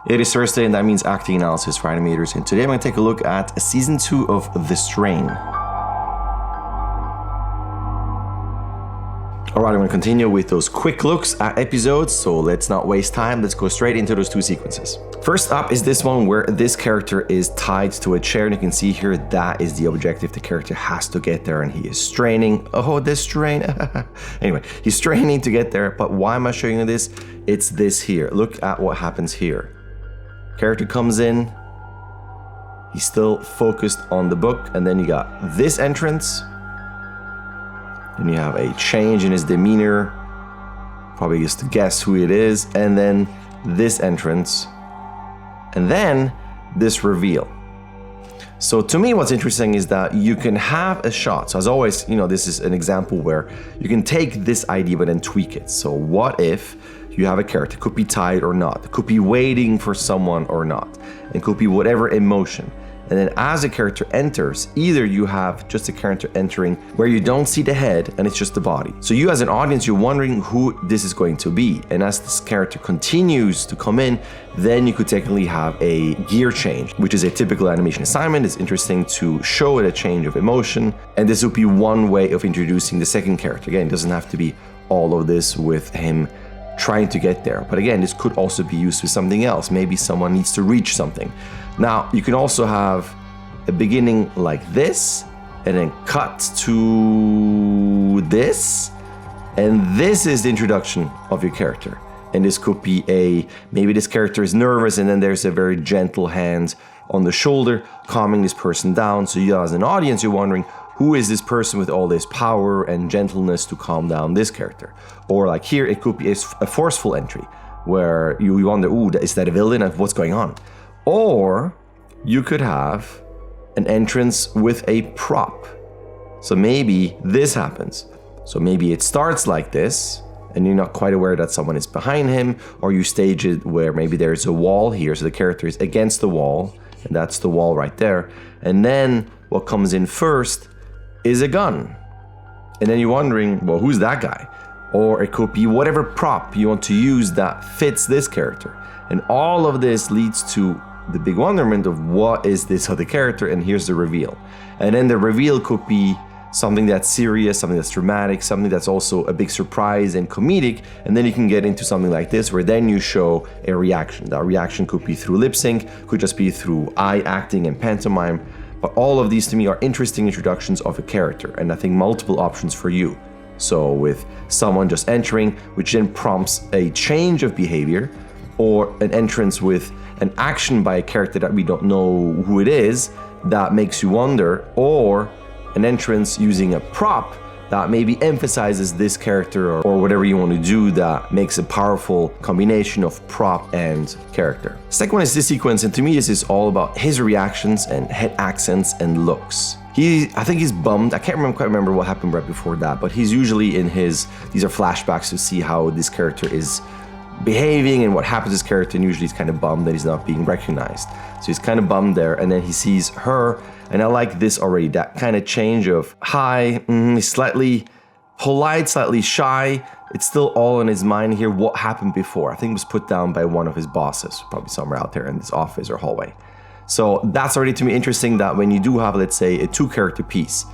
It is Thursday, and that means acting analysis for animators. And today I'm going to take a look at season 2 of The Strain. Alright, I'm going to continue with those quick looks at episodes, so let's not waste time. Let's go straight into those two sequences. First up is this one where this character is tied to a chair, and you can see here that is the objective. The character has to get there, and he is straining. Oh, this strain. Anyway, he's straining to get there, but why am I showing you this? It's this here. Look at what happens here. Character comes in, he's still focused on the book, and then you got this entrance. Then you have a change in his demeanor, probably just to guess who it is, and then this entrance, and then this reveal. So to me, what's interesting is that you can have a shot. So as always, this is an example where you can take this idea but then tweak it. So what if you have a character, could be tied or not, could be waiting for someone or not, and could be whatever emotion. And then as a character enters, either you have just a character entering where you don't see the head and it's just the body. So you as an audience, you're wondering who this is going to be. And as this character continues to come in, then you could technically have a gear change, which is a typical animation assignment. It's interesting to show it a change of emotion. And this would be one way of introducing the second character. Again, it doesn't have to be all of this with him trying to get there. But again, this could also be used with something else. Maybe someone needs to reach something. Now, you can also have a beginning like this, and then cut to this, and this is the introduction of your character. And this could be maybe this character is nervous, and then there's a very gentle hand on the shoulder, calming this person down. So you as an audience, you're wondering, who is this person with all this power and gentleness to calm down this character? Or like here, it could be a forceful entry, where you wonder, ooh, is that a villain? What's going on? Or you could have an entrance with a prop. So maybe this happens. So maybe it starts like this, and you're not quite aware that someone is behind him, or you stage it where maybe there's a wall here, so the character is against the wall, and that's the wall right there. And then what comes in first is a gun. And then you're wondering, well, who's that guy? Or it could be whatever prop you want to use that fits this character. And all of this leads to the big wonderment of what is this other character, and here's the reveal. And then the reveal could be something that's serious, something that's dramatic, something that's also a big surprise and comedic, and then you can get into something like this where then you show a reaction. That reaction could be through lip sync, could just be through eye acting and pantomime, but all of these to me are interesting introductions of a character, and I think multiple options for you. So with someone just entering, which then prompts a change of behavior, or an entrance with an action by a character that we don't know who it is that makes you wonder, or an entrance using a prop that maybe emphasizes this character or whatever you want to do that makes a powerful combination of prop and character. Second one is this sequence, and to me this is all about his reactions and head accents and looks. I think he's bummed. I can't quite remember what happened right before that, but he's usually in these are flashbacks to see how this character is behaving and what happens to his character, and usually he's kind of bummed that he's not being recognized. So he's kind of bummed there, and then he sees her, and I like this already, that kind of change of hi, slightly polite, slightly shy. It's still all in his mind here. What happened before? I think it was put down by one of his bosses, probably somewhere out there in this office or hallway. So that's already to me interesting that when you do have, let's say, a two-character piece,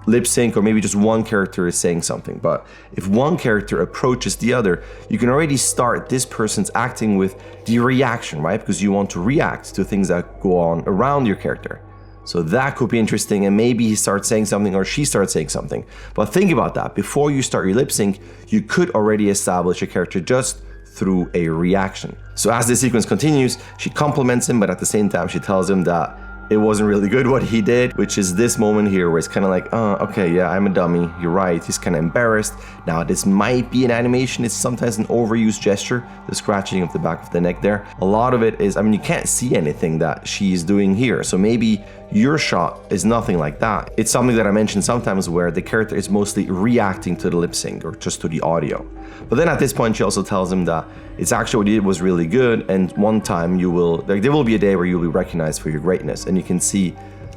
lip sync, or maybe just one character is saying something, but if one character approaches the other, you can already start this person's acting with the reaction, right? Because you want to react to things that go on around your character. So that could be interesting, and maybe he starts saying something or she starts saying something. But think about that. Before you start your lip sync, you could already establish a character just through a reaction. So as the sequence continues, she compliments him, but at the same time, she tells him that it wasn't really good what he did, which is this moment here where it's kind of like, okay, yeah, I'm a dummy, you're right. He's kind of embarrassed. Now, this might be an animation. It's sometimes an overused gesture, the scratching of the back of the neck there. A lot of it is, you can't see anything that she's doing here. So maybe your shot is nothing like that. It's something that I mentioned sometimes where the character is mostly reacting to the lip sync or just to the audio. But then at this point, she also tells him that it's actually what he did was really good, and one time there will be a day where you'll be recognized for your greatness. And you can see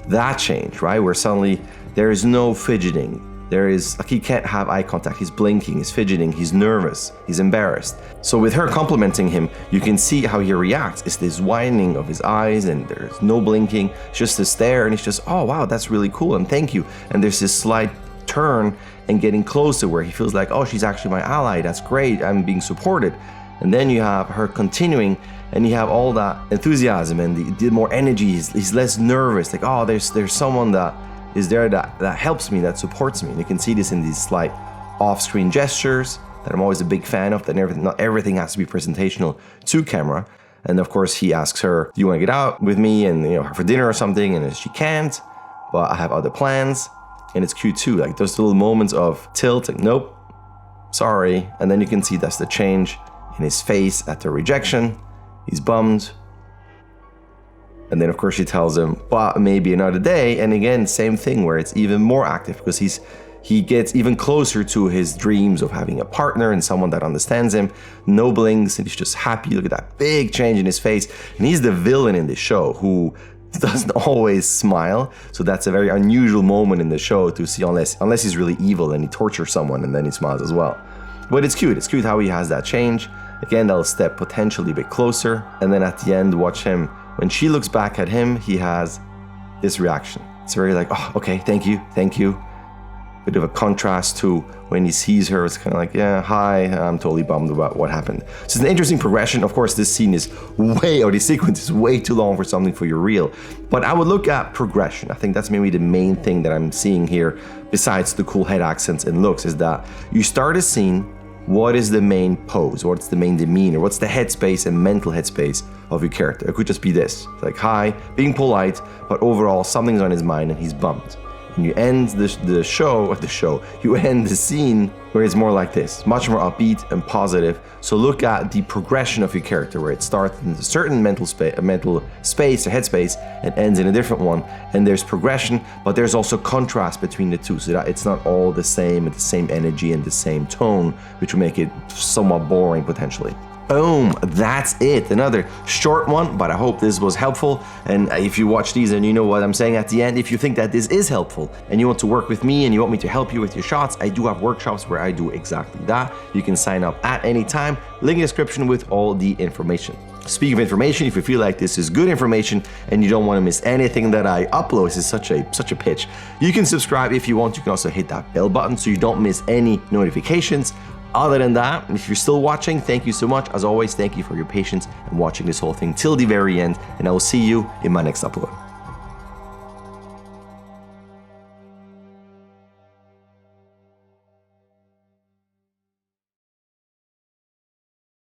that change, right? Where suddenly there is no fidgeting. there is, like, he can't have eye contact. He's blinking, he's fidgeting, he's nervous, he's embarrassed. So with her complimenting him, you can see how he reacts. It's this widening of his eyes, and there's no blinking. It's just a stare, and it's just, oh wow, that's really cool, and thank you. And there's this slight turn and getting closer where he feels like, oh, she's actually my ally. That's great. I'm being supported. And then you have her continuing, and you have all that enthusiasm and the more energy. He's less nervous. Like, oh, there's someone that is there that helps me, that supports me. And you can see this in these slight off-screen gestures that I'm always a big fan of, that not everything has to be presentational to camera. And of course, he asks her, do you want to get out with me and, you know, for dinner or something? And she can't, but I have other plans. And it's cute too, like those little moments of tilt, like, nope, sorry. And then you can see that's the change in his face at the rejection. He's bummed. And then of course she tells him, but maybe another day. And again, same thing where it's even more active, because he gets even closer to his dreams of having a partner and someone that understands him. No blinks, and he's just happy. Look at that big change in his face. And he's the villain in the show who doesn't always smile. So that's a very unusual moment in the show to see, unless he's really evil and he tortures someone and then he smiles as well. But it's cute. It's cute how he has that change. Again, they'll step potentially a bit closer. And then at the end, watch him. When she looks back at him, he has this reaction. It's very like, oh, okay, thank you. Bit of a contrast to when he sees her. It's kind of like, yeah, hi, I'm totally bummed about what happened. So it's an interesting progression. Of course, this scene is this sequence is way too long for something for your reel. But I would look at progression. I think that's maybe the main thing that I'm seeing here, besides the cool head accents and looks, is that you start a scene. What is the main pose? What's the main demeanor? What's the headspace and mental headspace of your character? It could just be this, like, hi, being polite, but overall something's on his mind and he's bummed. And you end you end the scene where it's more like this, much more upbeat and positive. So look at the progression of your character, where it starts in a certain mental space or headspace, and ends in a different one. And there's progression, but there's also contrast between the two, so that it's not all the same with the same energy and the same tone, which will make it somewhat boring potentially. Boom, that's it. Another short one, but I hope this was helpful. And if you watch these and you know what I'm saying at the end, if you think that this is helpful and you want to work with me and you want me to help you with your shots, I do have workshops where I do exactly that. You can sign up at any time. Link in the description with all the information. Speaking of information, if you feel like this is good information and you don't want to miss anything that I upload, this is such a pitch, you can subscribe if you want. You can also hit that bell button so you don't miss any notifications. Other than that, if you're still watching, thank you so much. As always, thank you for your patience and watching this whole thing till the very end, and I will see you in my next upload.